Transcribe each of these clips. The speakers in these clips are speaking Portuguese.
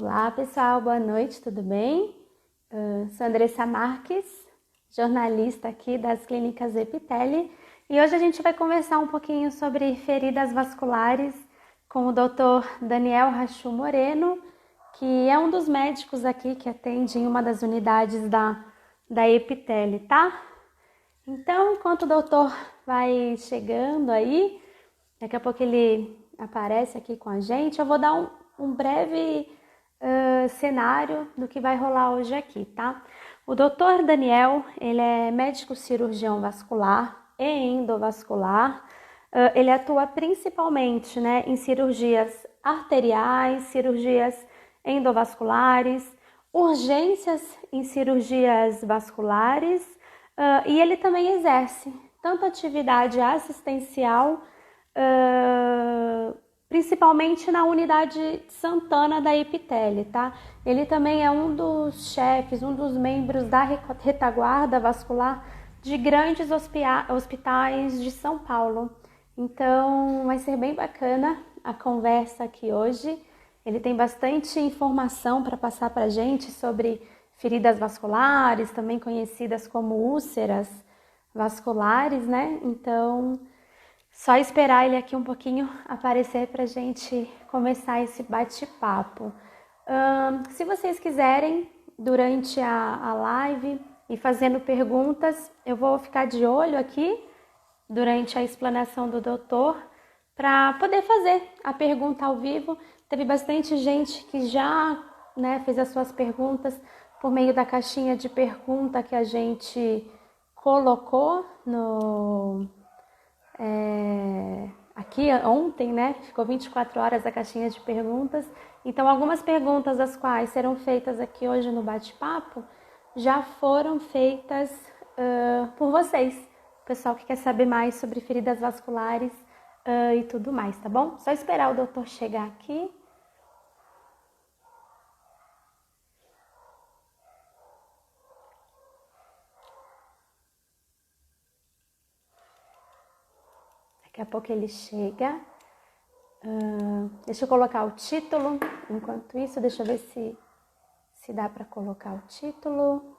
Olá, pessoal, boa noite, tudo bem? Sou Andressa Marques, jornalista aqui das Clínicas Epiteli, e hoje a gente vai conversar um pouquinho sobre feridas vasculares com o Dr. Daniel Rachu Moreno, que é um dos médicos aqui que atende em uma das unidades da Epiteli, tá? Então, enquanto o doutor vai chegando aí, daqui a pouco ele aparece aqui com a gente, eu vou dar um breve cenário do que vai rolar hoje aqui, tá? O Dr. Daniel, ele é médico cirurgião vascular e endovascular. Ele atua principalmente, né, em cirurgias arteriais, cirurgias endovasculares, urgências em cirurgias vasculares, e ele também exerce tanto atividade assistencial, principalmente na unidade Santana da Epiteli, tá? Ele também é um dos chefes, um dos membros da retaguarda vascular de grandes hospitais de São Paulo. Então, vai ser bem bacana a conversa aqui hoje. Ele tem bastante informação para passar para a gente sobre feridas vasculares, também conhecidas como úlceras vasculares, né? Então, só esperar ele aqui um pouquinho aparecer para a gente começar esse bate-papo. Se vocês quiserem, durante a live e fazendo perguntas, eu vou ficar de olho aqui durante a explanação do doutor para poder fazer a pergunta ao vivo. Teve bastante gente que já, né, fez as suas perguntas por meio da caixinha de pergunta que a gente colocou aqui ontem, né? Ficou 24 horas a caixinha de perguntas. Então, algumas perguntas das quais serão feitas aqui hoje no bate-papo já foram feitas por vocês. O pessoal que quer saber mais sobre feridas vasculares e tudo mais, tá bom? Só esperar o doutor chegar aqui. Daqui a pouco ele chega. Deixa eu colocar o título. Enquanto isso, deixa eu ver se dá para colocar o título.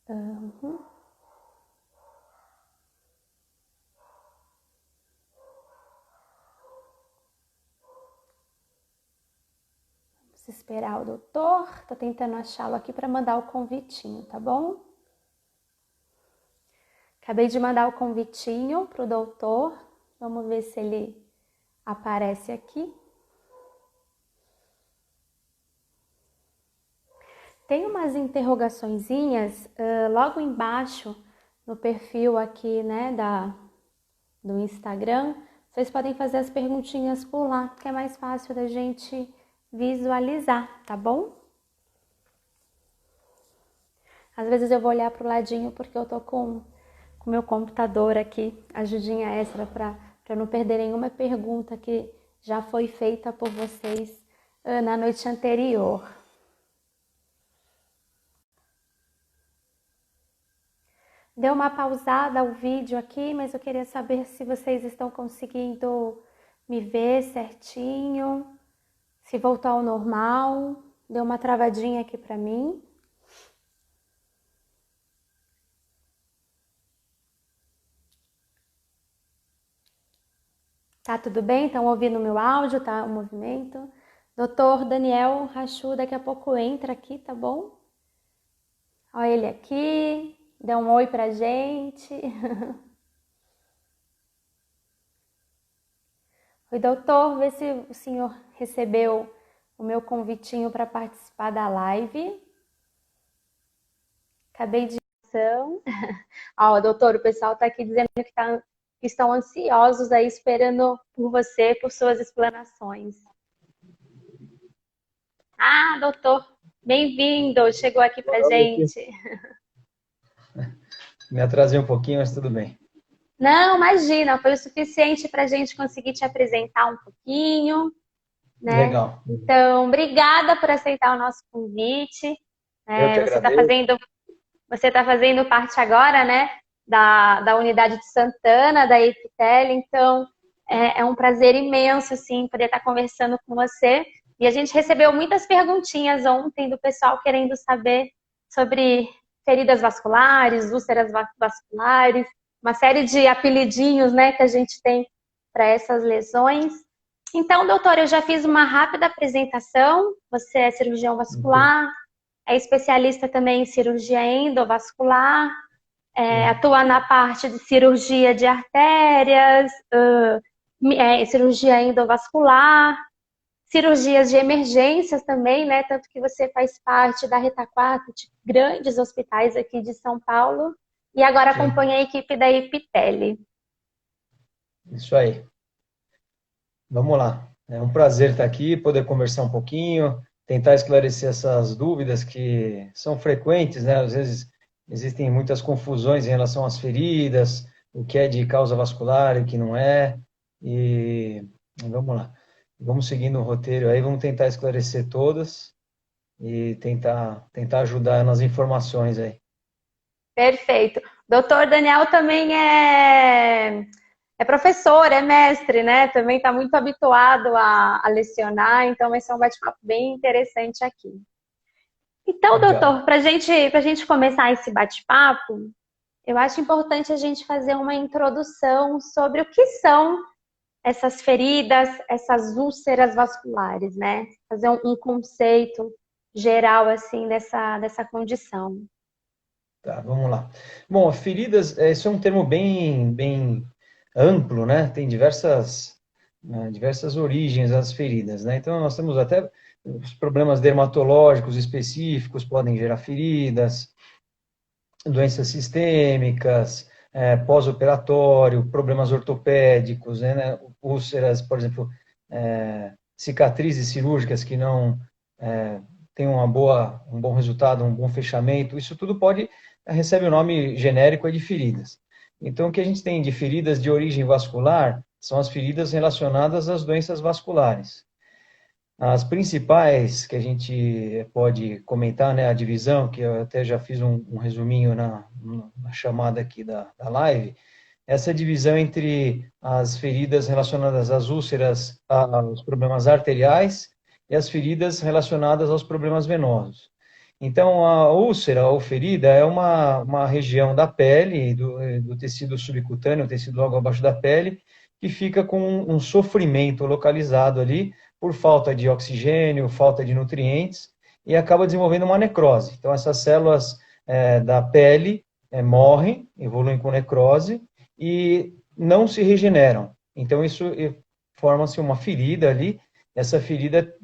Vamos esperar o doutor. Tô tentando achá-lo aqui para mandar o convitinho, tá bom? Acabei de mandar o convitinho pro doutor. Vamos ver se ele aparece aqui. Tem umas interrogaçõezinhas logo embaixo no perfil aqui, né, do Instagram. Vocês podem fazer as perguntinhas por lá, que é mais fácil da gente visualizar, tá bom? Às vezes eu vou olhar pro ladinho porque eu tô com o meu computador aqui, ajudinha extra para eu não perder nenhuma pergunta que já foi feita por vocês na noite anterior. Deu uma pausada o vídeo aqui, mas eu queria saber se vocês estão conseguindo me ver certinho, se voltou ao normal. Deu uma travadinha aqui para mim. Tá tudo bem? Estão ouvindo o meu áudio? Tá o movimento? Dr. Daniel Rachu daqui a pouco entra aqui, tá bom? Olha ele aqui, dá um oi pra gente. Oi, doutor, vê se o senhor recebeu o meu convitinho para participar da live. Acabei de... Ó, doutor, o pessoal tá aqui dizendo que estão ansiosos aí esperando por você, por suas explanações. Ah, doutor, bem-vindo, chegou aqui pra gente. Me atrasei um pouquinho, mas tudo bem. Não, imagina, foi o suficiente para a gente conseguir te apresentar um pouquinho, né? Legal. Então, obrigada por aceitar o nosso convite. Eu que agradeço. Você tá fazendo parte agora, né, da unidade de Santana, da Epiteli, então é um prazer imenso, assim, poder estar conversando com você. E a gente recebeu muitas perguntinhas ontem do pessoal querendo saber sobre feridas vasculares, úlceras vasculares, uma série de apelidinhos, né, que a gente tem para essas lesões. Então, doutor, eu já fiz uma rápida apresentação. Você é cirurgião vascular, é especialista também em cirurgia endovascular, atua na parte de cirurgia de artérias, cirurgia endovascular, cirurgias de emergências também, né? Tanto que você faz parte da retaguarda de grandes hospitais aqui de São Paulo e agora acompanha a equipe da Epitele. Isso aí. Vamos lá. É um prazer estar aqui, poder conversar um pouquinho, tentar esclarecer essas dúvidas que são frequentes, né? Às vezes existem muitas confusões em relação às feridas, o que é de causa vascular e o que não é. E vamos lá. Vamos seguindo o roteiro aí, vamos tentar esclarecer todas e tentar ajudar nas informações aí. Perfeito. Doutor Daniel também é professor, é mestre, né? Também está muito habituado a lecionar, então vai ser um bate-papo bem interessante aqui. Então, doutor, para a gente começar esse bate-papo, eu acho importante a gente fazer uma introdução sobre o que são essas feridas, essas úlceras vasculares, né? Fazer um conceito geral, assim, dessa condição. Tá, vamos lá. Bom, feridas, isso é um termo bem amplo, né? Tem diversas origens as feridas, né? Então, nós temos até os problemas dermatológicos específicos podem gerar feridas, doenças sistêmicas, pós-operatório, problemas ortopédicos, né? Úlceras, por exemplo, cicatrizes cirúrgicas que não têm um bom resultado, um bom fechamento, isso tudo recebe o nome genérico de feridas. Então, o que a gente tem de feridas de origem vascular são as feridas relacionadas às doenças vasculares. As principais que a gente pode comentar, né, a divisão, que eu até já fiz um resuminho na chamada aqui da live, essa divisão entre as feridas relacionadas às úlceras, aos problemas arteriais, e as feridas relacionadas aos problemas venosos. Então, a úlcera ou ferida é uma região da pele, do tecido subcutâneo, tecido logo abaixo da pele, que fica com um sofrimento localizado ali por falta de oxigênio, falta de nutrientes, e acaba desenvolvendo uma necrose. Então, essas células da pele morrem, evoluem com necrose, e não se regeneram. Então, isso forma-se uma ferida ali. Essa ferida,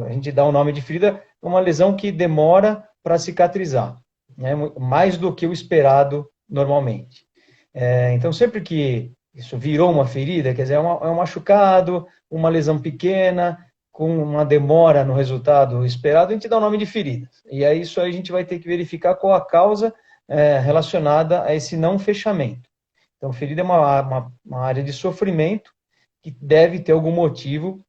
a gente dá o nome de ferida, uma lesão que demora para cicatrizar, né? Mais do que o esperado normalmente. Então, sempre que isso virou uma ferida, quer dizer, é um machucado, uma lesão pequena, com uma demora no resultado esperado, a gente dá o nome de ferida. E aí isso aí a gente vai ter que verificar qual a causa relacionada a esse não fechamento. Então, ferida é uma área de sofrimento que deve ter algum motivo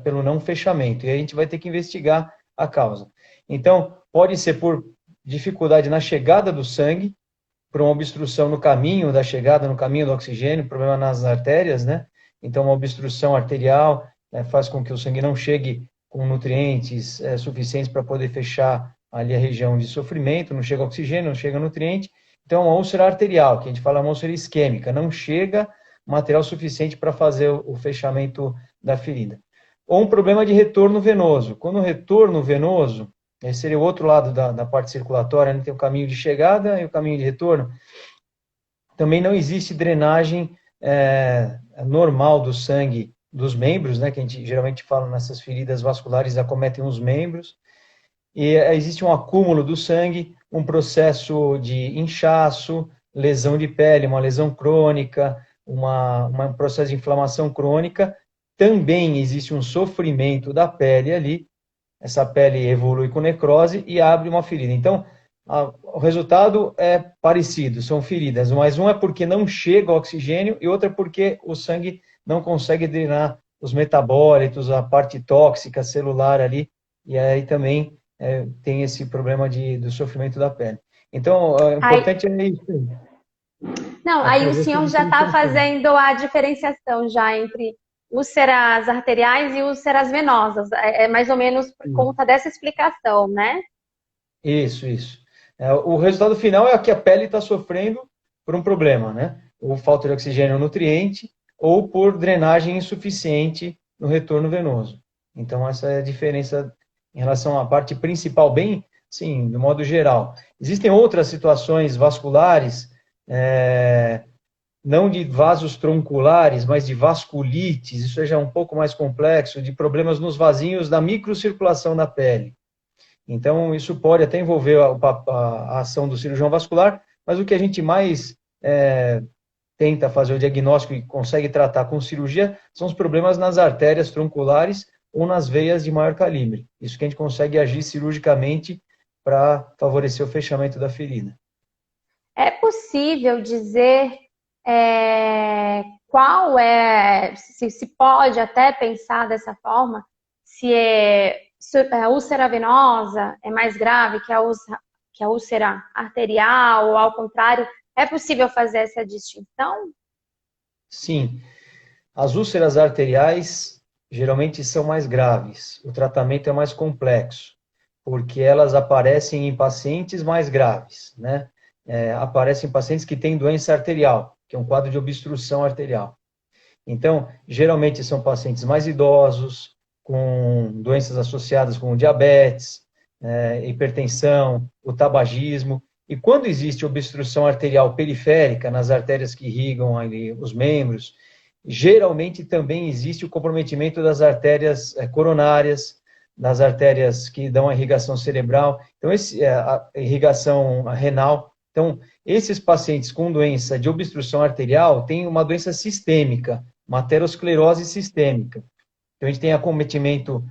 pelo não fechamento. E aí a gente vai ter que investigar a causa. Então, pode ser por dificuldade na chegada do sangue, por uma obstrução no caminho da chegada, no caminho do oxigênio, problema nas artérias, né? Então, uma obstrução arterial faz com que o sangue não chegue com nutrientes suficientes para poder fechar ali a região de sofrimento, não chega oxigênio, não chega nutriente. Então, uma úlcera arterial, que a gente fala uma úlcera isquêmica, não chega material suficiente para fazer o fechamento da ferida. Ou um problema de retorno venoso. Quando o retorno venoso, esse seria o outro lado da parte circulatória, né? Tem o caminho de chegada e o caminho de retorno. Também não existe drenagem normal do sangue dos membros, né? Que a gente geralmente fala nessas feridas vasculares acometem os membros. E existe um acúmulo do sangue, um processo de inchaço, lesão de pele, uma lesão crônica, um processo de inflamação crônica. Também existe um sofrimento da pele ali, essa pele evolui com necrose e abre uma ferida. Então, o resultado é parecido, são feridas, mas um é porque não chega o oxigênio e outra é porque o sangue não consegue drenar os metabólitos, a parte tóxica celular ali, e aí também tem esse problema do sofrimento da pele. Então, o importante é isso. Não, aí o senhor já está fazendo a diferenciação já entre úlceras arteriais e úlceras venosas. É mais ou menos por conta dessa explicação, né? Isso. O resultado final é que a pele está sofrendo por um problema, né? Ou falta de oxigênio ou nutriente, ou por drenagem insuficiente no retorno venoso. Então, essa é a diferença em relação à parte principal, bem, sim, de modo geral. Existem outras situações vasculares, não de vasos tronculares, mas de vasculites, isso já é um pouco mais complexo, de problemas nos vasinhos da microcirculação da pele. Então, isso pode até envolver a ação do cirurgião vascular, mas o que a gente mais tenta fazer o diagnóstico e consegue tratar com cirurgia são os problemas nas artérias tronculares ou nas veias de maior calibre. Isso que a gente consegue agir cirurgicamente para favorecer o fechamento da ferida. É possível dizer qual se pode até pensar dessa forma, se a úlcera venosa é mais grave que a úlcera arterial, ou ao contrário, é possível fazer essa distinção? Sim, as úlceras arteriais geralmente são mais graves, o tratamento é mais complexo, porque elas aparecem em pacientes mais graves, né? Aparecem em pacientes que têm doença arterial, que é um quadro de obstrução arterial. Então, geralmente são pacientes mais idosos, com doenças associadas com diabetes, hipertensão, o tabagismo. E quando existe obstrução arterial periférica nas artérias que irrigam ali os membros, geralmente também existe o comprometimento das artérias coronárias, das artérias que dão a irrigação cerebral, então a irrigação renal. Então, esses pacientes com doença de obstrução arterial têm uma doença sistêmica, uma aterosclerose sistêmica. Então, a gente tem acometimento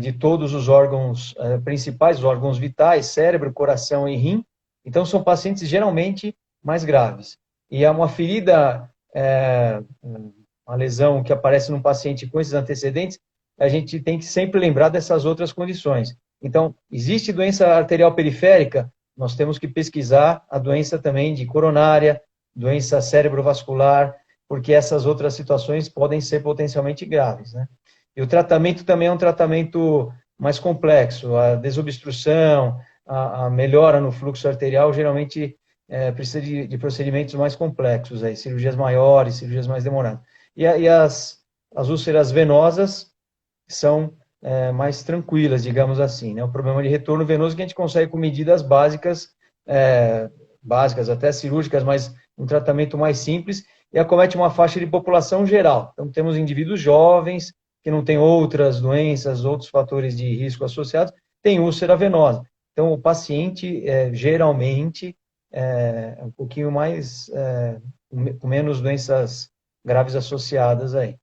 de todos os órgãos principais, os órgãos vitais, cérebro, coração e rim. Então, são pacientes geralmente mais graves. E é uma ferida, uma lesão que aparece num paciente com esses antecedentes, a gente tem que sempre lembrar dessas outras condições. Então, existe doença arterial periférica, nós temos que pesquisar a doença também de coronária, doença cerebrovascular, porque essas outras situações podem ser potencialmente graves, né? E o tratamento também é um tratamento mais complexo, a desobstrução, a melhora no fluxo arterial, geralmente precisa de procedimentos mais complexos, aí, cirurgias maiores, cirurgias mais demoradas. E as úlceras venosas são mais tranquilas, digamos assim, né? O problema de retorno venoso que a gente consegue com medidas básicas, até cirúrgicas, mas um tratamento mais simples, e acomete uma faixa de população geral. Então, temos indivíduos jovens, que não têm outras doenças, outros fatores de risco associados, tem úlcera venosa. Então, o paciente, geralmente, um pouquinho mais, com menos doenças graves associadas aí.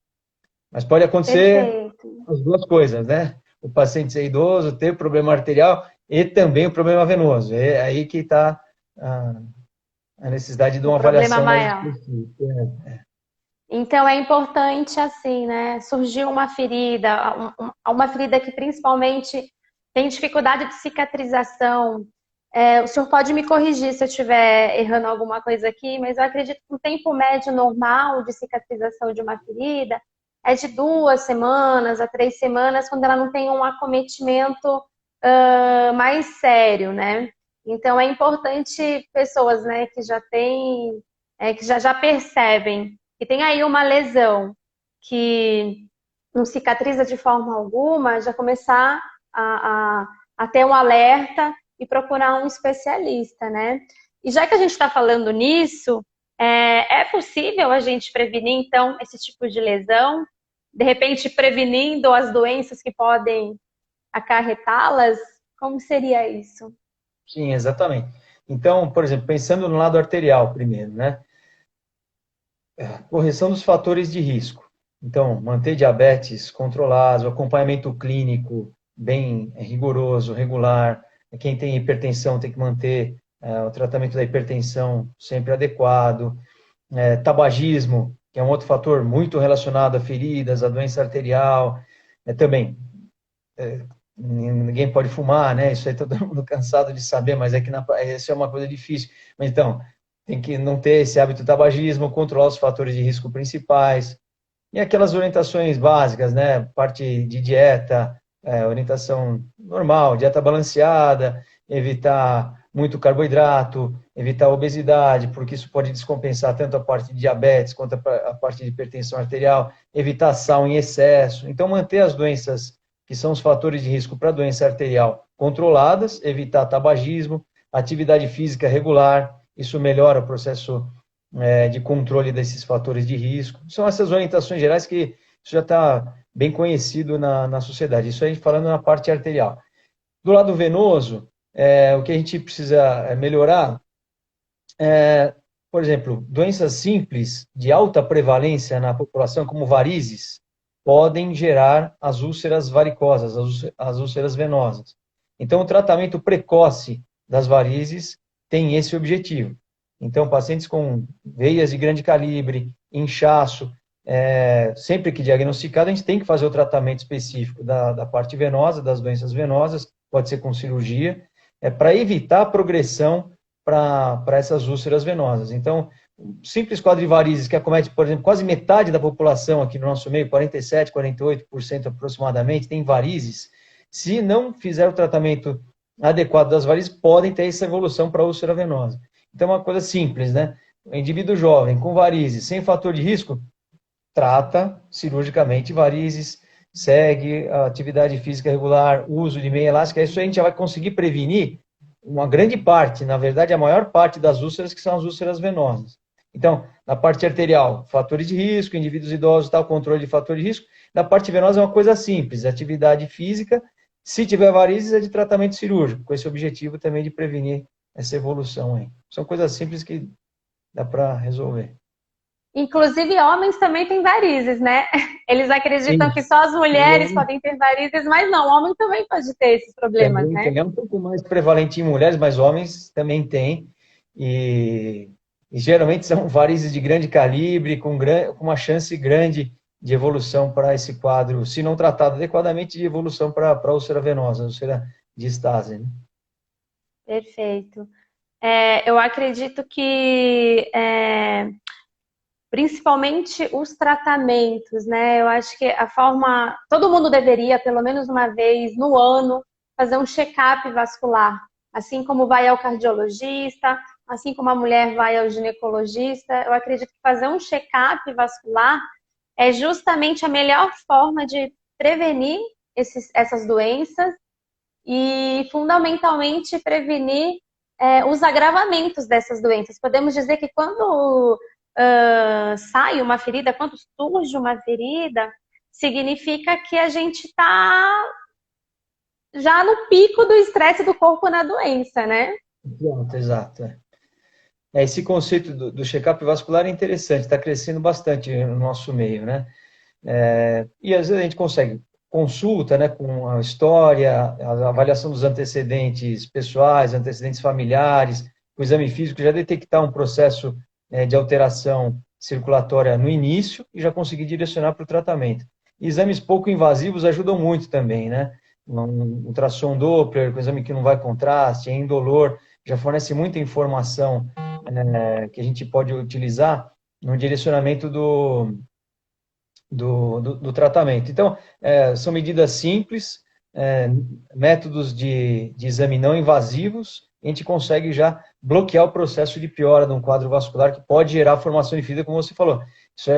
Mas pode acontecer Perfeito. as duas coisas, né? O paciente ser idoso, ter problema arterial e também o problema venoso. É aí que está a necessidade de uma avaliação mais específica. Então é importante assim, né? Surgiu uma ferida, uma ferida que principalmente tem dificuldade de cicatrização. O senhor pode me corrigir se eu estiver errando alguma coisa aqui, mas eu acredito que o tempo médio normal de cicatrização de uma ferida é de 2 semanas a 3 semanas, quando ela não tem um acometimento mais sério, né? Então é importante pessoas, né, que já têm, que já percebem que tem aí uma lesão que não cicatriza de forma alguma, já começar a ter um alerta e procurar um especialista, né? E já que a gente está falando nisso, é possível a gente prevenir, então, esse tipo de lesão? De repente, prevenindo as doenças que podem acarretá-las? Como seria isso? Sim, exatamente. Então, por exemplo, pensando no lado arterial primeiro, né? Correção dos fatores de risco. Então, manter diabetes controlado, acompanhamento clínico bem rigoroso, regular. Quem tem hipertensão tem que manter o tratamento da hipertensão sempre adequado. Tabagismo, que é um outro fator muito relacionado a feridas, a doença arterial. Também, ninguém pode fumar, né? Isso aí todo mundo cansado de saber, mas isso é uma coisa difícil. Mas então, tem que não ter esse hábito do tabagismo, controlar os fatores de risco principais. E aquelas orientações básicas, né? Parte de dieta, orientação normal, dieta balanceada, evitar muito carboidrato, evitar obesidade, porque isso pode descompensar tanto a parte de diabetes quanto a parte de hipertensão arterial, evitar sal em excesso. Então, manter as doenças que são os fatores de risco para a doença arterial controladas, evitar tabagismo, atividade física regular, isso melhora o processo de controle desses fatores de risco. São essas orientações gerais que isso já está bem conhecido na sociedade. Isso a gente falando na parte arterial. Do lado venoso, o que a gente precisa melhorar, por exemplo, doenças simples de alta prevalência na população, como varizes, podem gerar as úlceras varicosas, as úlceras venosas. Então, o tratamento precoce das varizes tem esse objetivo. Então, pacientes com veias de grande calibre, inchaço, sempre que diagnosticado, a gente tem que fazer o tratamento específico da parte venosa, das doenças venosas, pode ser com cirurgia, para evitar a progressão para essas úlceras venosas. Então, simples quadro de varizes que acomete, por exemplo, quase metade da população aqui no nosso meio, 47, 48% aproximadamente, tem varizes. Se não fizer o tratamento adequado das varizes, podem ter essa evolução para a úlcera venosa. Então, é uma coisa simples, né? O indivíduo jovem com varizes, sem fator de risco, trata cirurgicamente varizes, segue a atividade física regular, uso de meia elástica, isso a gente já vai conseguir prevenir uma grande parte, na verdade, a maior parte das úlceras, que são as úlceras venosas. Então, na parte arterial, fatores de risco, indivíduos idosos, tal, controle de fator de risco. Na parte venosa é uma coisa simples, atividade física. Se tiver varizes, é de tratamento cirúrgico, com esse objetivo também de prevenir essa evolução aí. São coisas simples que dá para resolver. Inclusive, homens também têm varizes, né? Eles acreditam Sim. que só as mulheres podem ter varizes, mas não, homem também pode ter esses problemas, Também né? tem, é um pouco mais prevalente em mulheres, mas homens também têm. E geralmente são varizes de grande calibre, com uma chance grande de evolução para esse quadro, se não tratado adequadamente, de evolução para a úlcera venosa, úlcera de Stase, né? Perfeito. Eu acredito que principalmente os tratamentos, né? Eu acho que a forma. Todo mundo deveria, pelo menos uma vez no ano, fazer um check-up vascular. Assim como vai ao cardiologista, assim como a mulher vai ao ginecologista, eu acredito que fazer um check-up vascular é justamente a melhor forma de prevenir essas doenças e, fundamentalmente, prevenir os agravamentos dessas doenças. Podemos dizer que quando sai uma ferida, quando surge uma ferida, significa que a gente está já no pico do estresse do corpo na doença, né? Exato, exato. Esse conceito do check-up vascular é interessante, está crescendo bastante no nosso meio, né? E às vezes a gente consegue consulta, né, com a história, a avaliação dos antecedentes pessoais, antecedentes familiares, o exame físico já detectar um processo de alteração circulatória no início e já conseguir direcionar para o tratamento. Exames pouco invasivos ajudam muito também, né? Um ultrassom Doppler, com exame que não vai contraste, é indolor, já fornece muita informação que a gente pode utilizar no direcionamento do tratamento. Então, são medidas simples, métodos de exame não invasivos, a gente consegue já bloquear o processo de piora de um quadro vascular que pode gerar formação de ferida, como você falou.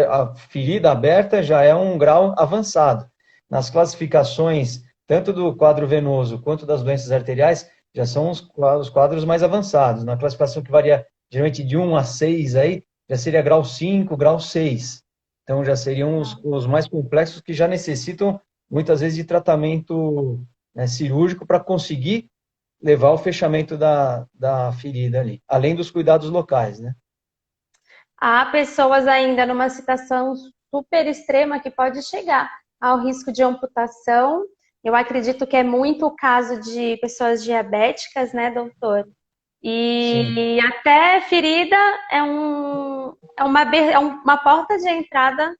A ferida aberta já é um grau avançado. Nas classificações, tanto do quadro venoso quanto das doenças arteriais, já são os quadros mais avançados. Na classificação que varia geralmente de 1 a 6, aí, já seria grau 5, grau 6. Então, já seriam os mais complexos que já necessitam, muitas vezes, de tratamento cirúrgico para conseguir levar ao fechamento da ferida ali, além dos cuidados locais, né? Há pessoas ainda numa situação super extrema que pode chegar ao risco de amputação. Eu acredito que é muito o caso de pessoas diabéticas, né, doutor? Sim. E até ferida é uma porta de entrada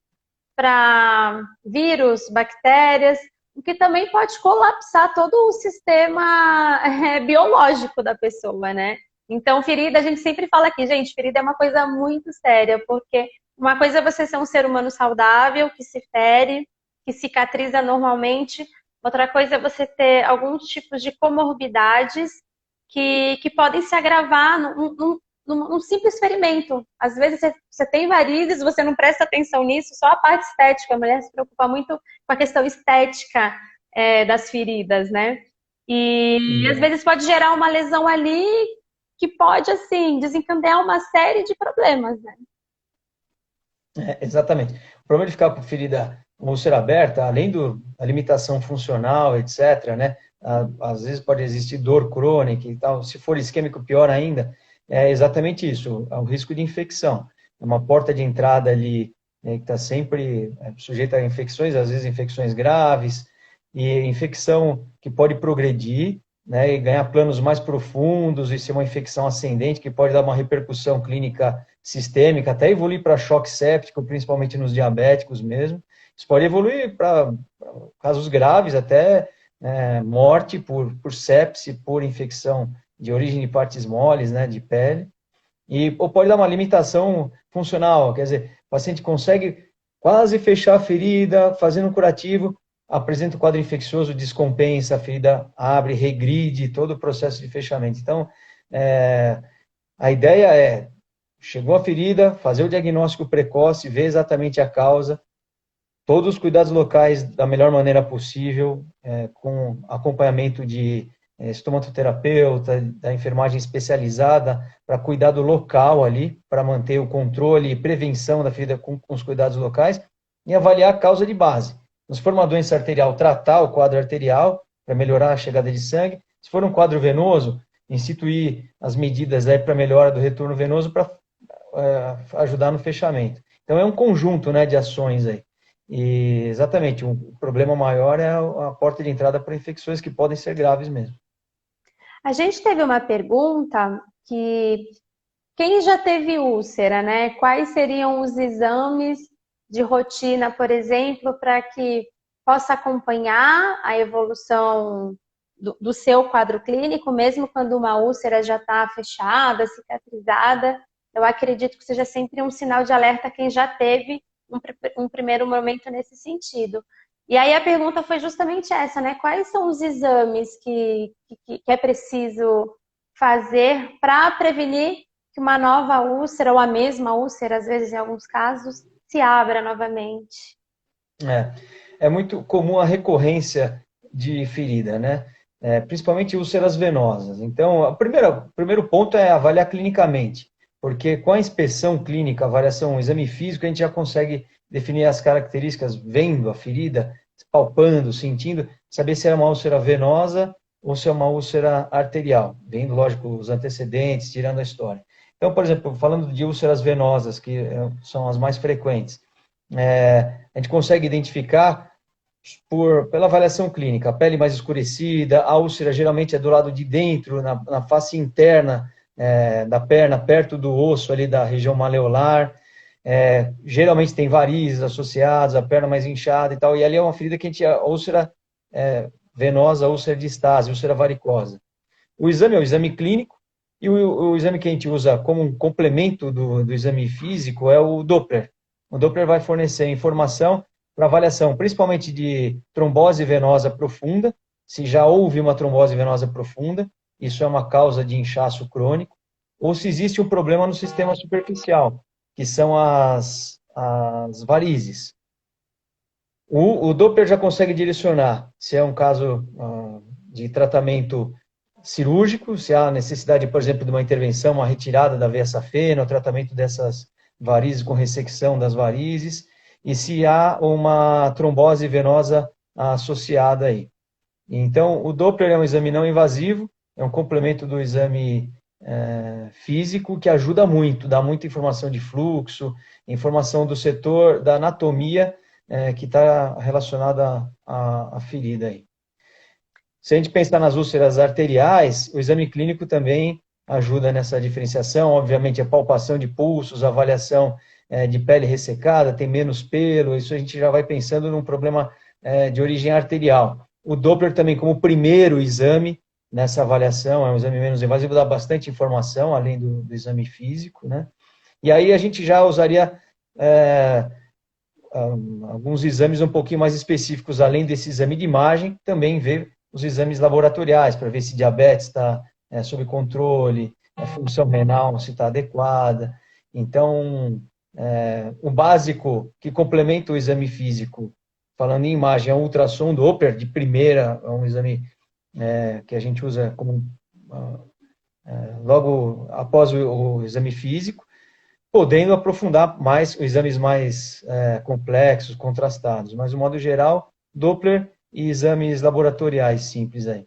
para vírus, bactérias, o que também pode colapsar todo o sistema biológico da pessoa, né? Então, ferida, a gente sempre fala aqui, gente, ferida é uma coisa muito séria, porque uma coisa é você ser um ser humano saudável, que se fere, que cicatriza normalmente. Outra coisa é você ter alguns tipos de comorbidades que podem se agravar num simples ferimento. Às vezes você tem varizes, você não presta atenção nisso, só a parte estética. A mulher se preocupa muito com a questão estética das feridas, né? E às vezes pode gerar uma lesão ali que pode, assim, desencadear uma série de problemas, né? Exatamente. O problema de ficar com ferida com úlcera aberta, além da limitação funcional, etc., né? Às vezes pode existir dor crônica e tal. Se for isquêmico, pior ainda. É exatamente isso, o risco de infecção. É uma porta de entrada ali, né, que está sempre sujeita a infecções, às vezes infecções graves, e infecção que pode progredir, né, e ganhar planos mais profundos e ser uma infecção ascendente que pode dar uma repercussão clínica sistêmica, até evoluir para choque séptico, principalmente nos diabéticos mesmo. Isso pode evoluir para casos graves, até morte por sepse, por infecção de origem de partes moles, né, de pele. Ou pode dar uma limitação funcional, quer dizer, o paciente consegue quase fechar a ferida, fazendo um curativo, apresenta o quadro infeccioso, descompensa, a ferida abre, regride, todo o processo de fechamento. Então, a ideia é, chegou a ferida, fazer o diagnóstico precoce, ver exatamente a causa, todos os cuidados locais da melhor maneira possível, com acompanhamento de estomaterapeuta, da enfermagem especializada, para cuidar do local ali, para manter o controle e prevenção da ferida com os cuidados locais, e avaliar a causa de base. Se for uma doença arterial, tratar o quadro arterial, para melhorar a chegada de sangue. Se for um quadro venoso, instituir as medidas para melhora do retorno venoso, para ajudar no fechamento. Então, é um conjunto, né, de ações aí. E, exatamente, o problema maior é a porta de entrada para infecções que podem ser graves mesmo. A gente teve uma pergunta que quem já teve úlcera, né? Quais seriam os exames de rotina, por exemplo, para que possa acompanhar a evolução do seu quadro clínico, mesmo quando uma úlcera já está fechada, cicatrizada? Eu acredito que seja sempre um sinal de alerta quem já teve um primeiro momento nesse sentido. E aí a pergunta foi justamente essa, né? Quais são os exames que é preciso fazer para prevenir que uma nova úlcera, ou a mesma úlcera, às vezes em alguns casos, se abra novamente? É muito comum a recorrência de ferida, né? Principalmente úlceras venosas. Então, o primeiro ponto é avaliar clinicamente, porque com a inspeção clínica, avaliação, o exame físico, a gente já consegue definir as características, vendo a ferida, palpando, sentindo, saber se é uma úlcera venosa ou se é uma úlcera arterial, vendo, lógico, os antecedentes, tirando a história. Então, por exemplo, falando de úlceras venosas, que são as mais frequentes, a gente consegue identificar pela avaliação clínica, a pele mais escurecida, a úlcera geralmente é do lado de dentro, na face interna da perna, perto do osso ali da região maleolar, geralmente tem varizes associadas, a perna mais inchada e tal, e ali é uma ferida que a úlcera venosa, a úlcera de estase, úlcera varicosa. O exame é o exame clínico, e o exame que a gente usa como um complemento do exame físico é o Doppler. O Doppler vai fornecer informação para avaliação, principalmente de trombose venosa profunda, se já houve uma trombose venosa profunda, isso é uma causa de inchaço crônico, ou se existe um problema no sistema superficial, que são as varizes. O Doppler já consegue direcionar se é um caso de tratamento cirúrgico, se há necessidade, por exemplo, de uma intervenção, uma retirada da veia safena, o tratamento dessas varizes com ressecção das varizes, e se há uma trombose venosa associada aí. Então, o Doppler é um exame não invasivo, é um complemento do exame físico que ajuda muito, dá muita informação de fluxo, informação do setor da anatomia que está relacionada à ferida aí. Se a gente pensar nas úlceras arteriais, o exame clínico também ajuda nessa diferenciação. Obviamente, a palpação de pulsos, a avaliação de pele ressecada, tem menos pelo, isso a gente já vai pensando num problema de origem arterial. O Doppler também, como primeiro exame nessa avaliação, é um exame menos invasivo, dá bastante informação, além do exame físico, né? E aí a gente já usaria alguns exames um pouquinho mais específicos, além desse exame de imagem, também ver os exames laboratoriais, para ver se diabetes está sob controle, a função renal se está adequada. Então, o básico que complementa o exame físico, falando em imagem, é o ultrassom Doppler de primeira, é um exame que a gente usa como logo após o exame físico, podendo aprofundar mais os exames mais complexos, contrastados. Mas, de modo geral, Doppler e exames laboratoriais simples aí.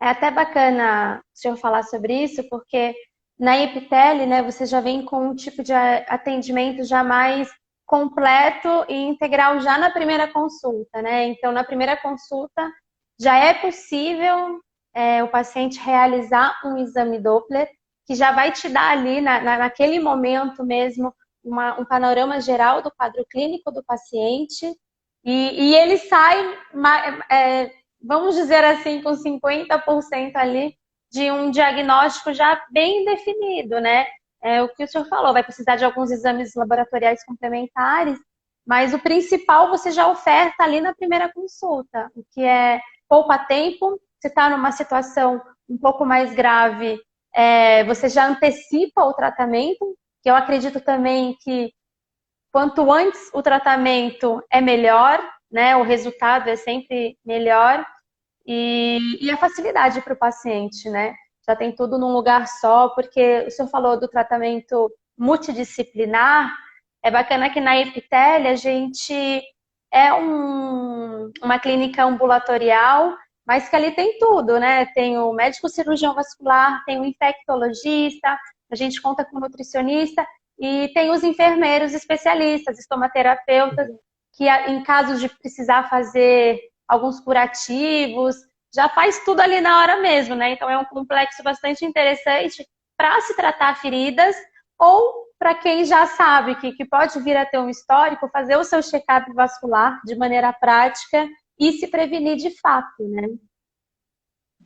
É até bacana o senhor falar sobre isso, porque na EpiTele, né, você já vem com um tipo de atendimento já mais completo e integral já na primeira consulta, né? Então, na primeira consulta, já é possível o paciente realizar um exame Doppler, que já vai te dar ali, naquele momento mesmo, um panorama geral do quadro clínico do paciente, e ele sai vamos dizer assim, com 50% ali de um diagnóstico já bem definido, né? É o que o senhor falou, vai precisar de alguns exames laboratoriais complementares, mas o principal você já oferta ali na primeira consulta, o que poupa tempo, se está numa situação um pouco mais grave, você já antecipa o tratamento, que eu acredito também que quanto antes o tratamento é melhor, né? O resultado é sempre melhor. E a facilidade para o paciente, né? Já tem tudo num lugar só, porque o senhor falou do tratamento multidisciplinar. É bacana que na EpiTele a gente uma clínica ambulatorial, mas que ali tem tudo, né? Tem o médico cirurgião vascular, tem o infectologista, a gente conta com nutricionista e tem os enfermeiros especialistas, estomaterapeutas, que em casos de precisar fazer alguns curativos, já faz tudo ali na hora mesmo, né? Então é um complexo bastante interessante para se tratar feridas ou para quem já sabe que pode vir a ter um histórico, fazer o seu check-up vascular de maneira prática e se prevenir de fato, né?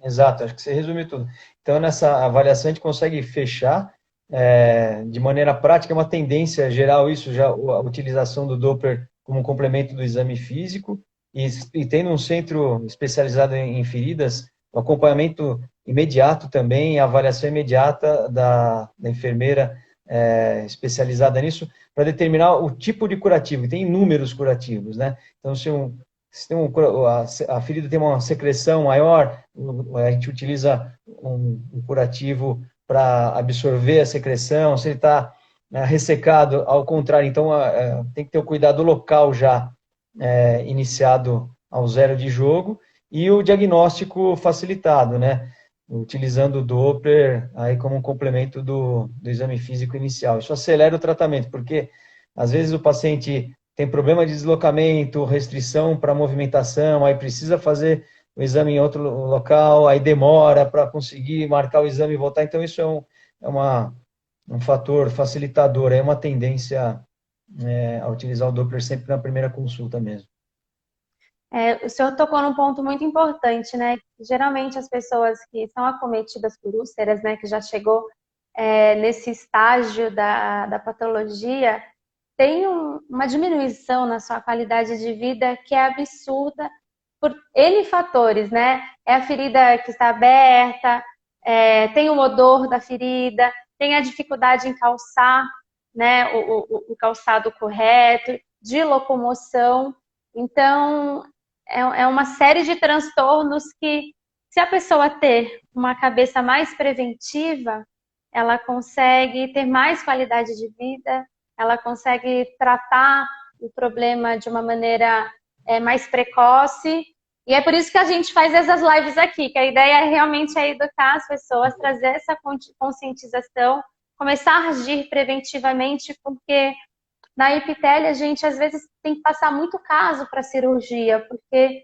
Exato, acho que você resumiu tudo. Então, nessa avaliação, a gente consegue fechar de maneira prática, é uma tendência geral isso, já a utilização do Doppler como um complemento do exame físico, e tendo um centro especializado em feridas, o acompanhamento imediato também, a avaliação imediata da enfermeira especializada nisso, para determinar o tipo de curativo, e tem inúmeros curativos, né? Então, se tem a ferida tem uma secreção maior, a gente utiliza um curativo para absorver a secreção. Se ele está ressecado, ao contrário, então tem que ter o cuidado local já iniciado ao zero de jogo, e o diagnóstico facilitado, né? Utilizando o Doppler aí como um complemento do exame físico inicial. Isso acelera o tratamento, porque às vezes o paciente tem problema de deslocamento, restrição para movimentação, aí precisa fazer o exame em outro local, aí demora para conseguir marcar o exame e voltar. Então, isso um fator facilitador, é uma tendência a utilizar o Doppler sempre na primeira consulta mesmo. O senhor tocou num ponto muito importante, né? Geralmente as pessoas que são acometidas por úlceras, né, que já chegou nesse estágio da patologia, tem uma diminuição na sua qualidade de vida que é absurda por N fatores, né? É a ferida que está aberta, tem o odor da ferida, tem a dificuldade em calçar, né, o calçado correto, de locomoção. Então, é uma série de transtornos que, se a pessoa ter uma cabeça mais preventiva, ela consegue ter mais qualidade de vida, ela consegue tratar o problema de uma maneira mais precoce. E é por isso que a gente faz essas lives aqui, que a ideia realmente é educar as pessoas, trazer essa conscientização, começar a agir preventivamente, porque na EpiTele a gente às vezes tem que passar muito caso para cirurgia, porque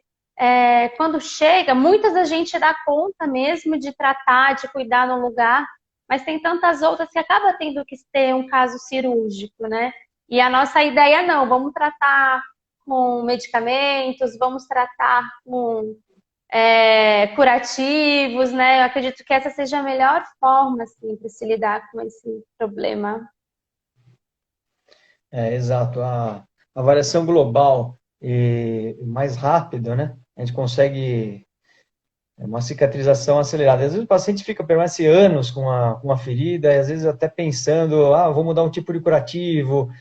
quando chega, muitas a gente dá conta mesmo de tratar, de cuidar no lugar, mas tem tantas outras que acaba tendo que ter um caso cirúrgico, né? E a nossa ideia não, vamos tratar com medicamentos, vamos tratar com curativos, né? Eu acredito que essa seja a melhor forma, assim, para se lidar com esse problema. Exato. A avaliação global e mais rápida, né? A gente consegue uma cicatrização acelerada. Às vezes o paciente permanece anos com uma ferida, e às vezes até pensando, vou mudar um tipo de curativo,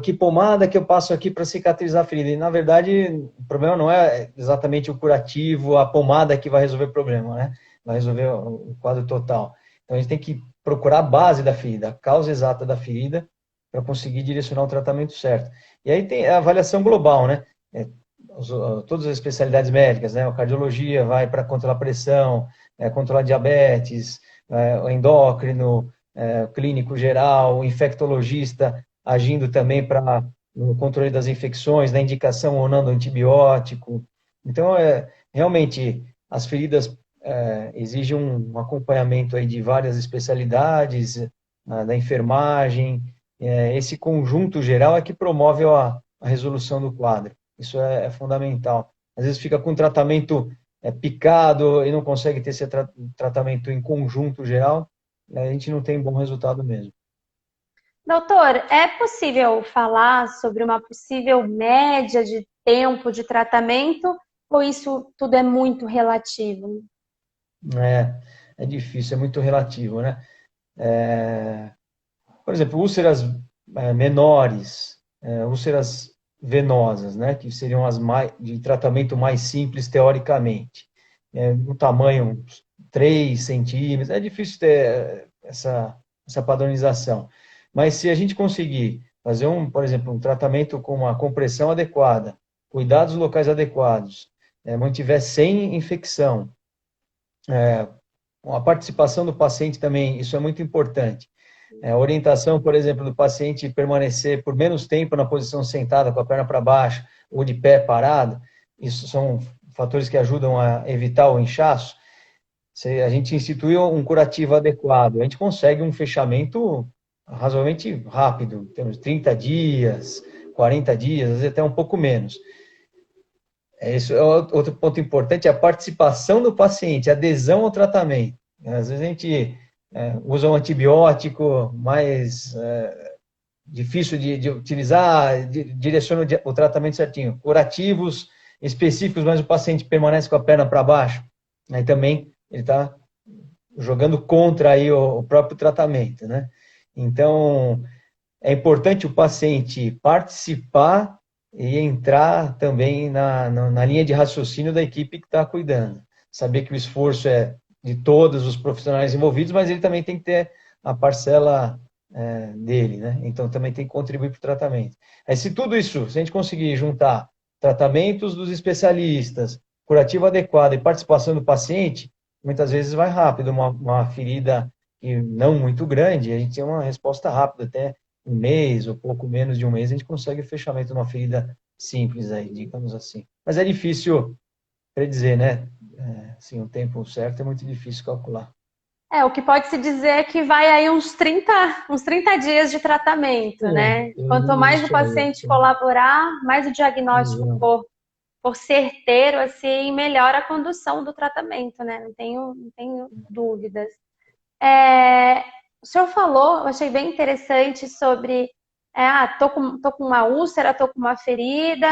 que pomada que eu passo aqui para cicatrizar a ferida. E, na verdade, o problema não é exatamente o curativo, a pomada que vai resolver o problema, né? Vai resolver o quadro total. Então, a gente tem que procurar a base da ferida, a causa exata da ferida, para conseguir direcionar o tratamento certo. E aí tem a avaliação global, né? Todas as especialidades médicas, né? A cardiologia vai para controlar a pressão, controlar diabetes, o endócrino, o clínico geral, o infectologista agindo também para o controle das infecções, da indicação ou não do antibiótico. Então, realmente, as feridas exigem um acompanhamento aí de várias especialidades, da enfermagem, esse conjunto geral é que promove a resolução do quadro. Isso é fundamental. Às vezes fica com tratamento picado e não consegue ter esse tratamento em conjunto geral, a gente não tem bom resultado mesmo. Doutor, é possível falar sobre uma possível média de tempo de tratamento ou isso tudo é muito relativo? É difícil, é muito relativo, né? Por exemplo, úlceras menores, úlceras venosas, né, que seriam as de tratamento mais simples teoricamente, no tamanho 3 centímetros, é difícil ter essa padronização. Mas se a gente conseguir fazer, por exemplo, um tratamento com uma compressão adequada, cuidados locais adequados, mantiver sem infecção, a participação do paciente também, isso é muito importante. A orientação, por exemplo, do paciente permanecer por menos tempo na posição sentada, com a perna para baixo, ou de pé parado, isso são fatores que ajudam a evitar o inchaço. Se a gente institui um curativo adequado, a gente consegue um fechamento razoavelmente rápido, temos 30 dias, 40 dias, às vezes até um pouco menos. Isso é outro ponto importante, a participação do paciente, a adesão ao tratamento. Às vezes a gente usa um antibiótico mais difícil de utilizar, direciona o tratamento certinho. Curativos específicos, mas o paciente permanece com a perna para baixo. Aí também ele está jogando contra aí o próprio tratamento, né? Então, é importante o paciente participar e entrar também na linha de raciocínio da equipe que está cuidando. Saber que o esforço é de todos os profissionais envolvidos, mas ele também tem que ter a parcela dele, né? Então também tem que contribuir para o tratamento. Aí, se tudo isso, se a gente conseguir juntar tratamentos dos especialistas, curativo adequado e participação do paciente, muitas vezes vai rápido. Uma ferida que não muito grande, a gente tem uma resposta rápida, até um mês ou pouco menos de um mês, a gente consegue o fechamento de uma ferida simples aí, digamos assim. Mas é difícil predizer, né? Assim, o tempo certo é muito difícil calcular. O que pode se dizer é que vai aí uns 30 dias de tratamento, né? Quanto mais o Isso aí. paciente colaborar, mais o diagnóstico Exato. for certeiro, assim, melhora a condução do tratamento, né? Não tenho dúvidas. É, o senhor falou, eu achei bem interessante sobre, tô com uma úlcera, tô com uma ferida.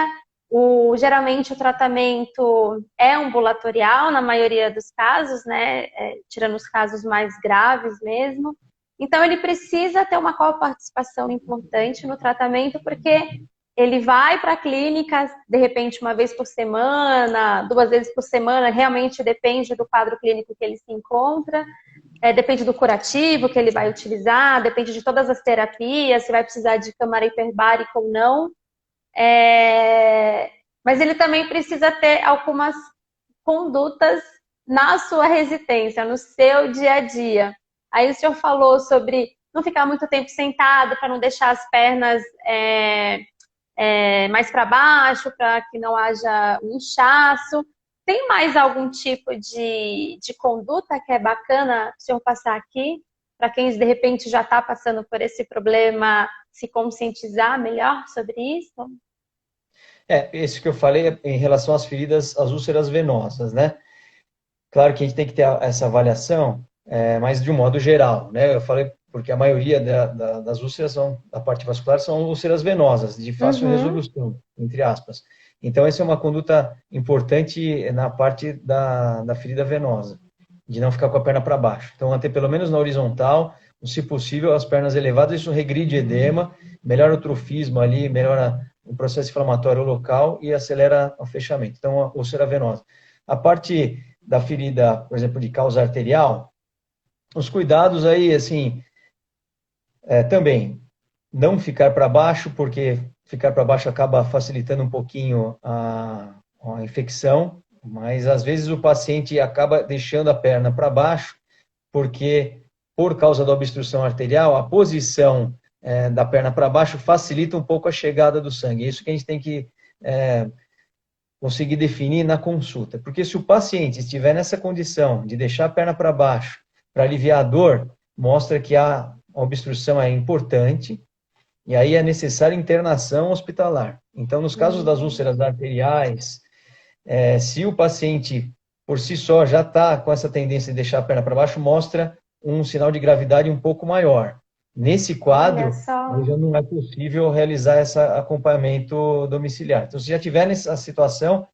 Geralmente o tratamento é ambulatorial na maioria dos casos, né? Tirando os casos mais graves mesmo. Então ele precisa ter uma coparticipação importante no tratamento, porque ele vai para a clínica, de repente, uma vez por semana, duas vezes por semana, realmente depende do quadro clínico que ele se encontra. Depende do curativo que ele vai utilizar, depende de todas as terapias, se vai precisar de câmara hiperbárica ou não. Mas ele também precisa ter algumas condutas na sua residência, no seu dia a dia. Aí o senhor falou sobre não ficar muito tempo sentado, para não deixar as pernas mais para baixo, para que não haja um inchaço. Tem mais algum tipo de conduta que é bacana o senhor passar aqui? Para quem de repente já está passando por esse problema, se conscientizar melhor sobre isso? Esse que eu falei é em relação às feridas, às úlceras venosas, né? Claro que a gente tem que ter essa avaliação, mas de um modo geral, né? Eu falei porque a maioria das úlceras da parte vascular são úlceras venosas, de fácil Uhum. resolução, entre aspas. Então, essa é uma conduta importante na parte da ferida venosa, de não ficar com a perna para baixo. Então, manter pelo menos na horizontal, se possível, as pernas elevadas, isso regride edema, melhora o trofismo ali, melhora o processo inflamatório local e acelera o fechamento. Então, a úlcera venosa. A parte da ferida, por exemplo, de causa arterial, os cuidados aí, assim, também não ficar para baixo, porque ficar para baixo acaba facilitando um pouquinho a infecção, mas às vezes o paciente acaba deixando a perna para baixo, porque por causa da obstrução arterial, a posição da perna para baixo facilita um pouco a chegada do sangue. Isso que a gente tem que conseguir definir na consulta. Porque se o paciente estiver nessa condição de deixar a perna para baixo para aliviar a dor, mostra que a obstrução é importante e aí é necessária internação hospitalar. Então, nos casos das Uhum. úlceras arteriais, se o paciente por si só já está com essa tendência de deixar a perna para baixo, mostra um sinal de gravidade um pouco maior. Nesse Olha quadro, aí só. já não é possível realizar esse acompanhamento domiciliar. Então, se já tiver nessa situação,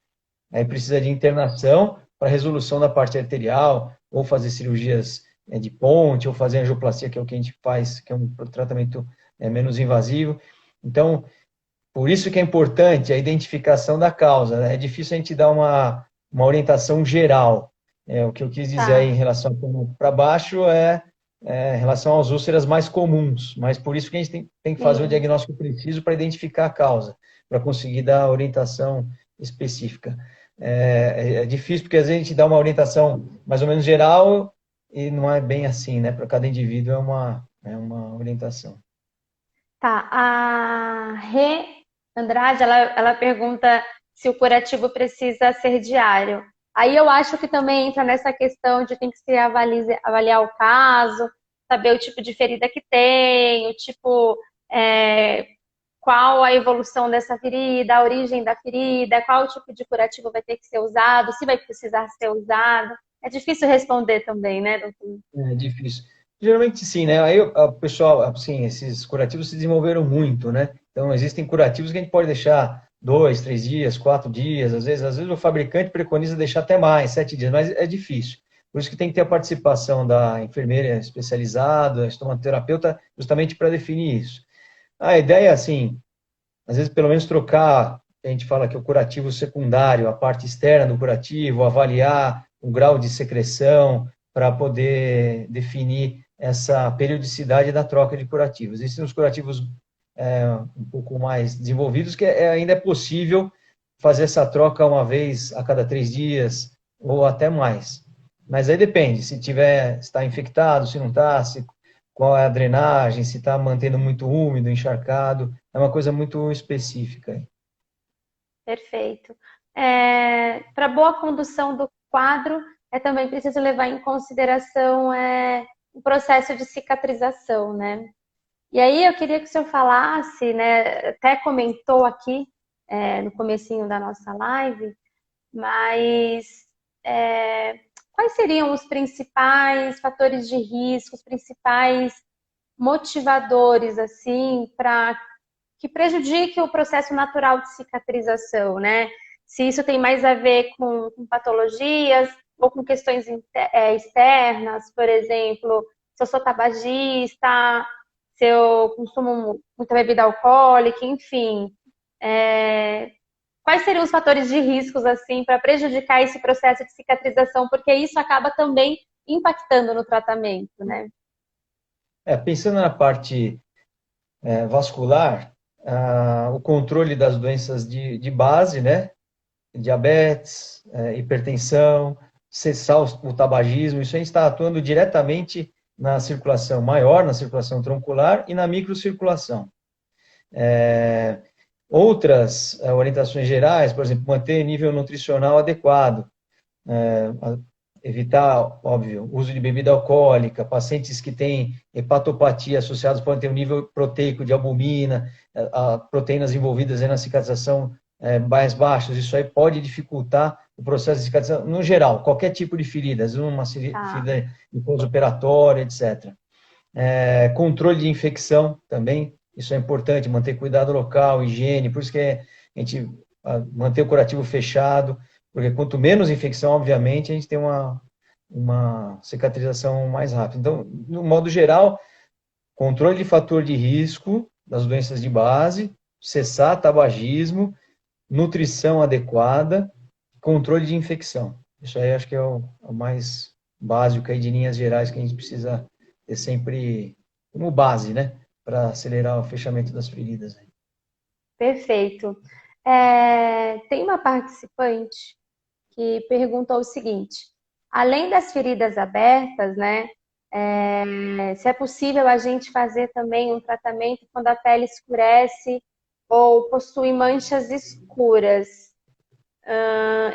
aí precisa de internação para resolução da parte arterial, ou fazer cirurgias de ponte, ou fazer angioplastia, que é o que a gente faz, que é um tratamento menos invasivo. Então, por isso que é importante a identificação da causa, né? É difícil a gente dar uma orientação geral. O que eu quis dizer aí em Tá. relação para baixo em relação às úlceras mais comuns, mas por isso que a gente tem que fazer o Sim. diagnóstico preciso para identificar a causa, para conseguir dar a orientação específica. É difícil porque às vezes a gente dá uma orientação mais ou menos geral e não é bem assim, né? Para cada indivíduo é uma orientação. Tá. A Rê Andrade, ela pergunta se o curativo precisa ser diário. Aí eu acho que também entra nessa questão de tem que se avaliar o caso, saber o tipo de ferida que tem, o tipo, é, qual a evolução dessa ferida, a origem da ferida, qual tipo de curativo vai ter que ser usado, se vai precisar ser usado. É difícil responder também, né, doutor? É difícil. Geralmente sim, né? Aí o pessoal, assim, esses curativos se desenvolveram muito, né? Então existem curativos que a gente pode deixar 2, 3 dias, 4 dias, às vezes o fabricante preconiza deixar até mais, 7 dias, mas é difícil. Por isso que tem que ter a participação da enfermeira especializada, estomaterapeuta, justamente para definir isso. A ideia é assim, às vezes pelo menos trocar, a gente fala que o curativo secundário, a parte externa do curativo, avaliar o grau de secreção para poder definir essa periodicidade da troca de curativos. Existem os curativos um pouco mais desenvolvidos que ainda é possível fazer essa troca uma vez a cada 3 dias ou até mais. Mas aí depende, se está infectado, se não está, qual é a drenagem, se está mantendo muito úmido, encharcado, é uma coisa muito específica. Perfeito. Para boa condução do quadro, é também preciso levar em consideração o processo de cicatrização, né? E aí eu queria que o senhor falasse, né? Até comentou aqui no comecinho da nossa live, mas é, quais seriam os principais fatores de risco, os principais motivadores, assim, para que prejudique o processo natural de cicatrização, né? Se isso tem mais a ver com patologias ou com questões externas, por exemplo, se eu sou tabagista, se eu consumo muita bebida alcoólica, enfim. Quais seriam os fatores de riscos, assim, para prejudicar esse processo de cicatrização? Porque isso acaba também impactando no tratamento, né? Pensando na parte vascular, o controle das doenças de base, né? Diabetes, hipertensão, cessar o tabagismo, isso a gente está atuando diretamente na circulação maior, na circulação troncular e na microcirculação. Outras orientações gerais, por exemplo, manter nível nutricional adequado, evitar, óbvio, o uso de bebida alcoólica, pacientes que têm hepatopatia associados podem ter um nível proteico de albumina, proteínas envolvidas na cicatrização mais baixos, isso aí pode dificultar o processo de cicatrização, no geral, qualquer tipo de feridas, uma Tá. ferida de pós-operatória, etc. Controle de infecção também, isso é importante, manter cuidado local, higiene, por isso que a gente manter o curativo fechado, porque quanto menos infecção, obviamente, a gente tem uma cicatrização mais rápida. Então, no modo geral, controle de fator de risco das doenças de base, cessar tabagismo, nutrição adequada, controle de infecção. Isso aí acho que é o mais básico aí de linhas gerais que a gente precisa ter sempre como base, né? Para acelerar o fechamento das feridas. Perfeito. Tem uma participante que perguntou o seguinte: além das feridas abertas, né, se é possível a gente fazer também um tratamento quando a pele escurece ou possui manchas escuras.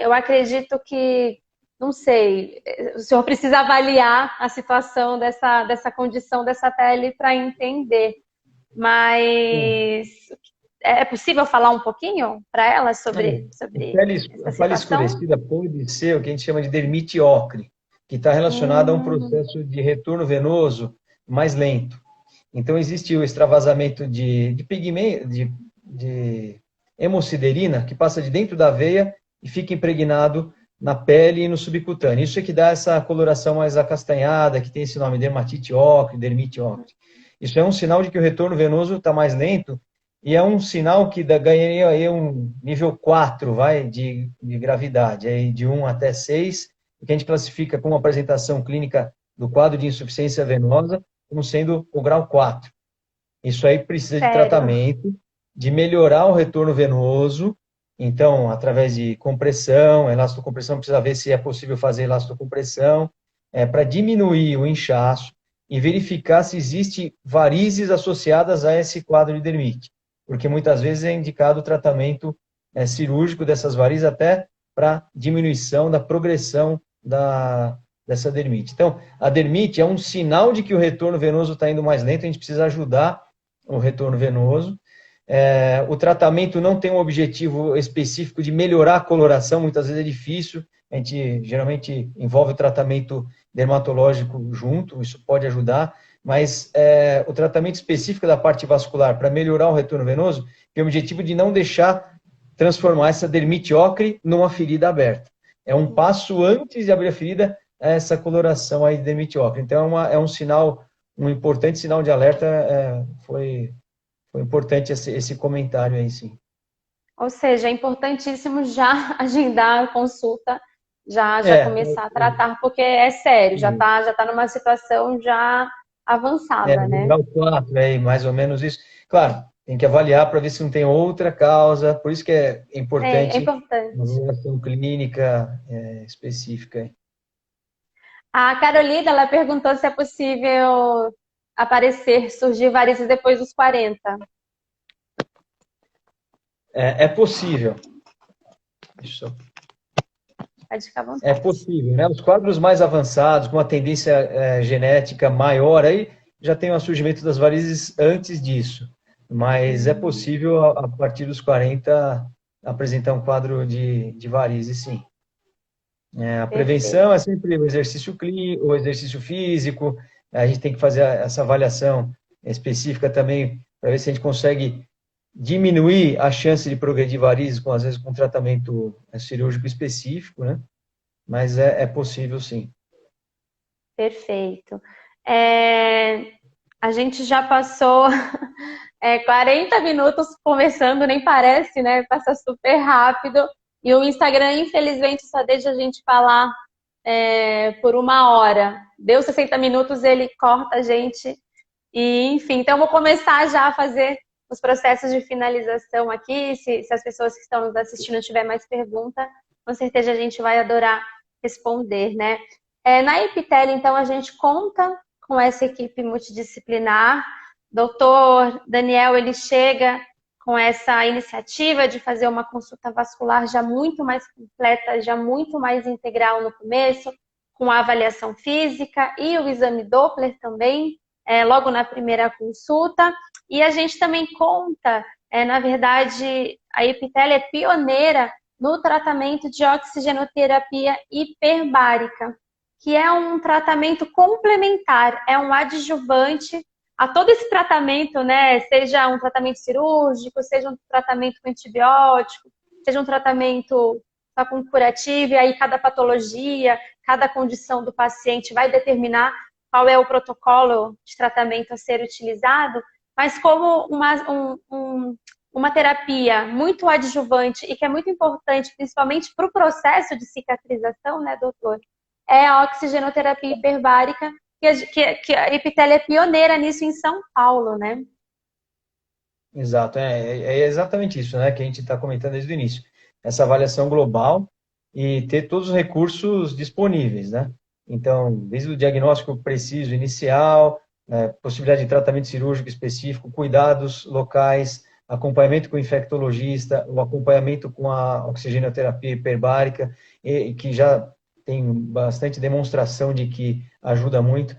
Eu acredito que, não sei, o senhor precisa avaliar a situação dessa condição dessa pele para entender. Sim. Mas é possível falar um pouquinho para ela sobre essa A pele situação? escurecida pode ser o que a gente chama de dermite ocre, que está relacionada a um Hum, processo de retorno venoso mais lento. Então, existe o extravasamento de pigmento, de hemosiderina, que passa de dentro da veia e fica impregnado na pele e no subcutâneo. Isso é que dá essa coloração mais acastanhada, que tem esse nome, dermatite ocre, dermite ocre. Isso é um sinal de que o retorno venoso está mais lento e é um sinal que ganharia aí um nível 4, vai, de gravidade, aí de 1 até 6, que a gente classifica como apresentação clínica do quadro de insuficiência venosa como sendo o grau 4. Isso aí precisa de sério. tratamento, de melhorar o retorno venoso, então, através de compressão, elastocompressão, precisa ver se é possível fazer elastocompressão, para diminuir o inchaço e verificar se existe varizes associadas a esse quadro de dermite, porque muitas vezes é indicado o tratamento cirúrgico dessas varizes até para diminuição da progressão dessa dermite. Então, a dermite é um sinal de que o retorno venoso está indo mais lento, a gente precisa ajudar o retorno venoso. O tratamento não tem um objetivo específico de melhorar a coloração, muitas vezes é difícil, a gente geralmente envolve o tratamento dermatológico junto, isso pode ajudar, mas o tratamento específico da parte vascular para melhorar o retorno venoso tem o objetivo de não deixar transformar essa dermite ocre numa ferida aberta. É um passo antes de abrir a ferida, essa coloração aí de dermite ocre. Então, é um sinal, um importante sinal de alerta, foi importante esse comentário aí, sim. Ou seja, é importantíssimo já agendar a consulta, já É, começar a tratar, porque é sério, é, já tá numa situação já avançada, no né? grau 4, mais ou menos isso. Claro, tem que avaliar para ver se não tem outra causa, por isso que é É importante uma importante. avaliação clínica específica. A Carolina, ela perguntou se é possível surgir varizes depois dos 40. É possível. Deixa eu Pode ficar à É vontade. possível, né? Os quadros mais avançados, com uma tendência genética maior, aí já tem o surgimento das varizes antes disso. Mas é possível, a partir dos 40, apresentar um quadro de varizes, sim. A prevenção Perfeito. é sempre o exercício clínico, o exercício físico, a gente tem que fazer essa avaliação específica também, para ver se a gente consegue diminuir a chance de progredir varizes, às vezes com tratamento cirúrgico específico, né? Mas é possível, sim. Perfeito. É, a gente já passou 40 minutos conversando, nem parece, né? Passa super rápido. E o Instagram, infelizmente, só deixa a gente falar por 1 hora. Deu 60 minutos, ele corta a gente. E, enfim, então eu vou começar já a fazer os processos de finalização aqui. Se as pessoas que estão nos assistindo tiver mais pergunta, com certeza a gente vai adorar responder, né? Na Epitele, então, a gente conta com essa equipe multidisciplinar. Doutor Daniel, ele chega com essa iniciativa de fazer uma consulta vascular já muito mais completa, já muito mais integral no começo, com a avaliação física e o exame Doppler também, logo na primeira consulta. E a gente também conta, na verdade, a Epitele é pioneira no tratamento de oxigenoterapia hiperbárica, que é um tratamento complementar, é um adjuvante a todo esse tratamento, né? Seja um tratamento cirúrgico, seja um tratamento com antibiótico, seja um tratamento só com curativo, e aí cada patologia, cada condição do paciente vai determinar qual é o protocolo de tratamento a ser utilizado, mas como uma terapia muito adjuvante e que é muito importante, principalmente para o processo de cicatrização, né, doutor? É a oxigenoterapia hiperbárica, que a Epitélia é pioneira nisso em São Paulo, né? Exato, é exatamente isso, né, que a gente está comentando desde o início. Essa avaliação global e ter todos os recursos disponíveis, né? Então, desde o diagnóstico preciso inicial, possibilidade de tratamento cirúrgico específico, cuidados locais, acompanhamento com o infectologista, o acompanhamento com a oxigenoterapia hiperbárica, que já tem bastante demonstração de que ajuda muito.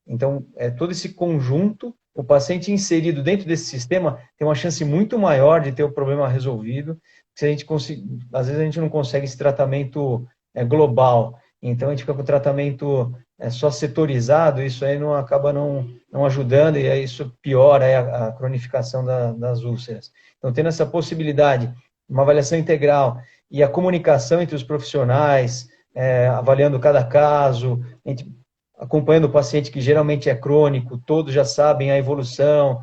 Então, todo esse conjunto, o paciente inserido dentro desse sistema tem uma chance muito maior de ter o problema resolvido. Se a gente às vezes a gente não consegue esse tratamento global, então a gente fica com o tratamento só setorizado, isso aí não acaba não ajudando, e aí isso piora aí a cronificação das úlceras. Então, tendo essa possibilidade, uma avaliação integral e a comunicação entre os profissionais, avaliando cada caso, a gente acompanhando o paciente que geralmente é crônico, todos já sabem a evolução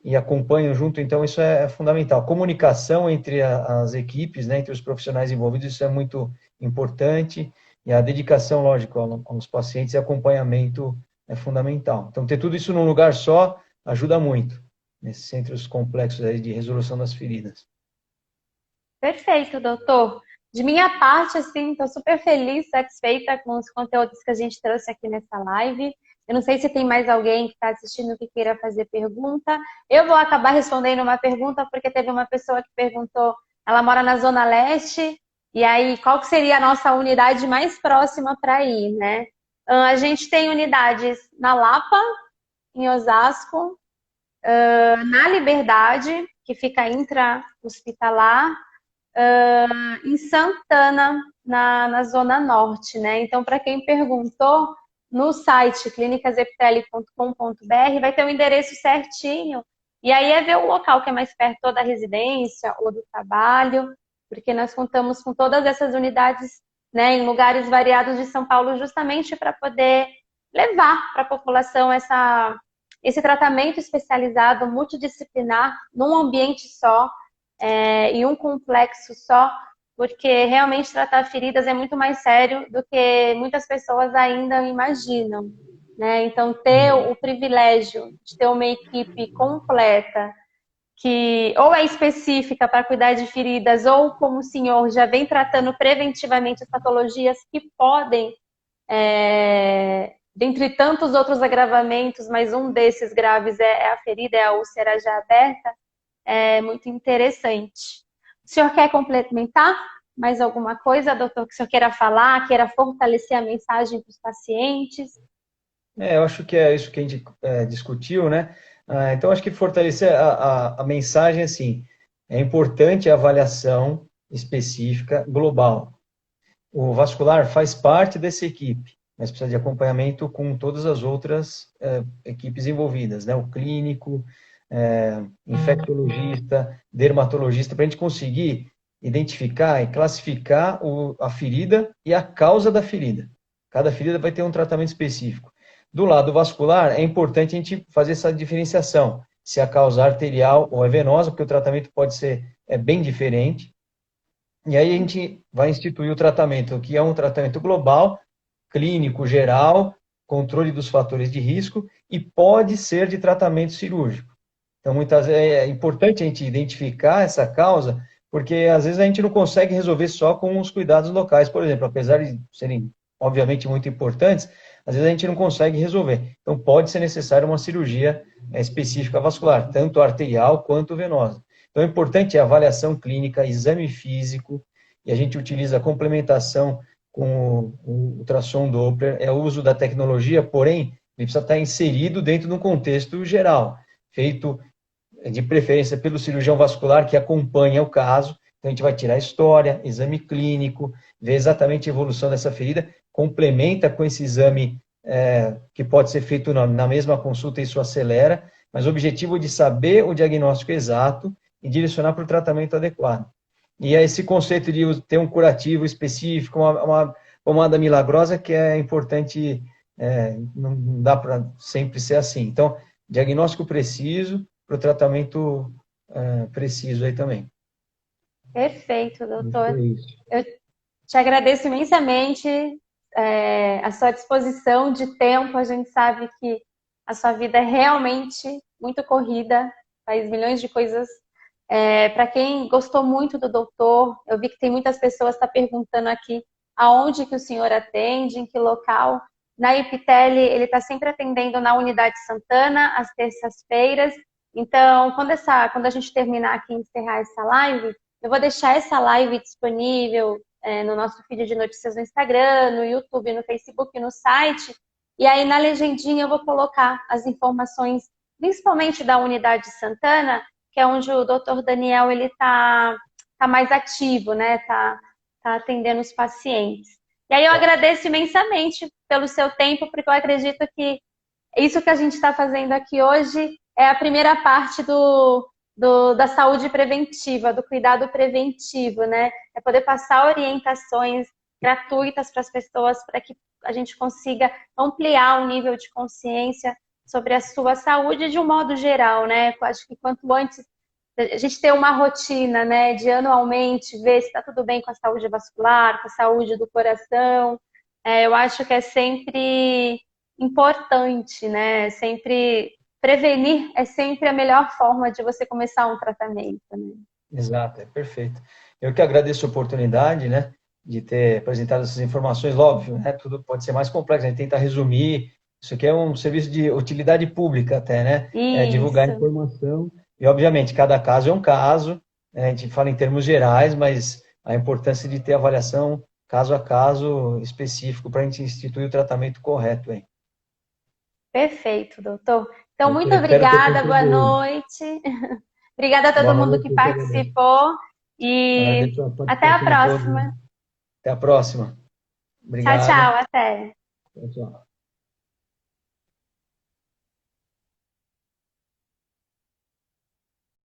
e acompanham junto, então isso é fundamental. Comunicação entre as equipes, né, entre os profissionais envolvidos, isso é muito importante, e a dedicação, lógico, aos pacientes e acompanhamento é fundamental. Então, ter tudo isso num lugar só ajuda muito, nesses centros complexos aí de resolução das feridas. Perfeito, doutor. De minha parte, assim, estou super feliz, satisfeita com os conteúdos que a gente trouxe aqui nessa live. Eu não sei se tem mais alguém que está assistindo que queira fazer pergunta. Eu vou acabar respondendo uma pergunta, porque teve uma pessoa que perguntou, ela mora na Zona Leste, e aí qual que seria a nossa unidade mais próxima para ir, né? A gente tem unidades na Lapa, em Osasco, na Liberdade, que fica intra-hospitalar, em Santana, na Zona Norte, né? Então, para quem perguntou, no site clinicasepitele.com.br vai ter o endereço certinho. E aí é ver o local que é mais perto ou da residência ou do trabalho, porque nós contamos com todas essas unidades, né, em lugares variados de São Paulo, justamente para poder levar para a população esse tratamento especializado, multidisciplinar, num ambiente só, em um complexo só, porque realmente tratar feridas é muito mais sério do que muitas pessoas ainda imaginam, né? Então, ter o privilégio de ter uma equipe completa, que ou é específica para cuidar de feridas, ou como o senhor já vem tratando preventivamente as patologias que podem, dentre tantos outros agravamentos, mas um desses graves é a ferida, é a úlcera já aberta, é muito interessante. O senhor quer complementar mais alguma coisa, doutor, que o senhor queira falar, queira fortalecer a mensagem para os pacientes? Eu acho que é isso que a gente discutiu, né? Então, acho que fortalecer a mensagem, assim, é importante a avaliação específica global. O vascular faz parte dessa equipe, mas precisa de acompanhamento com todas as outras equipes envolvidas, né? O clínico, infectologista, dermatologista, para a gente conseguir identificar e classificar a ferida e a causa da ferida. Cada ferida vai ter um tratamento específico. Do lado vascular, é importante a gente fazer essa diferenciação, se a causa arterial ou é venosa, porque o tratamento pode ser bem diferente. E aí a gente vai instituir o tratamento, que é um tratamento global, clínico, geral, controle dos fatores de risco, e pode ser de tratamento cirúrgico. Então, muitas vezes é importante a gente identificar essa causa, porque às vezes a gente não consegue resolver só com os cuidados locais, por exemplo, apesar de serem, obviamente, muito importantes, às vezes a gente não consegue resolver. Então, pode ser necessária uma cirurgia específica vascular, tanto arterial quanto venosa. Então, é importante a avaliação clínica, exame físico, e a gente utiliza a complementação com o ultrassom Doppler, é o uso da tecnologia, porém, ele precisa estar inserido dentro de um contexto geral, feito de preferência pelo cirurgião vascular que acompanha o caso, Então, a gente vai tirar a história, exame clínico, ver exatamente a evolução dessa ferida, complementa com esse exame que pode ser feito na mesma consulta, isso acelera, mas o objetivo de saber o diagnóstico exato e direcionar para o tratamento adequado. E é esse conceito de ter um curativo específico, uma pomada milagrosa, que é importante, não dá para sempre ser assim. Então, diagnóstico preciso para o tratamento preciso aí também. Perfeito, Então, doutor. é isso. Eu te agradeço imensamente a sua disposição de tempo. A gente sabe que a sua vida é realmente muito corrida, faz milhões de coisas. Para quem gostou muito do doutor, eu vi que tem muitas pessoas que estão perguntando aqui aonde que o senhor atende, em que local. Na Epitele, ele está sempre atendendo na Unidade Santana, às terças-feiras. Então, quando a gente terminar aqui e encerrar essa live, eu vou deixar essa live disponível no nosso feed de notícias no Instagram, no YouTube, no Facebook, no site. E aí, na legendinha, eu vou colocar as informações, principalmente da Unidade Santana, que é onde o Dr. Daniel ele tá mais ativo, né? Tá atendendo os pacientes. E aí eu agradeço imensamente pelo seu tempo, porque eu acredito que isso que a gente está fazendo aqui hoje é a primeira parte da saúde preventiva, do cuidado preventivo, né? É poder passar orientações gratuitas para as pessoas, para que a gente consiga ampliar o nível de consciência sobre a sua saúde de um modo geral, né? Eu acho que quanto antes a gente ter uma rotina, né, de anualmente ver se está tudo bem com a saúde vascular, com a saúde do coração, eu acho que é sempre importante, né? Sempre prevenir é sempre a melhor forma de você começar um tratamento, né? Exato, é perfeito. Eu que agradeço a oportunidade, né, de ter apresentado essas informações, óbvio, né, tudo pode ser mais complexo, a gente tenta resumir, isso aqui é um serviço de utilidade pública até, né, divulgar Isso, informação, e obviamente cada caso é um caso, né, a gente fala em termos gerais, mas a importância de ter avaliação caso a caso específico para a gente instituir o tratamento correto, hein. perfeito, doutor. Então, muito Doutor, espero ter obrigada, boa contribuído. noite. Obrigada a todo Boa mundo que noite, eu que agradeço. participou e Agradeço a até a participação de todos. próxima. Até a próxima. Tchau, tchau, Obrigado. até. Tchau, tchau.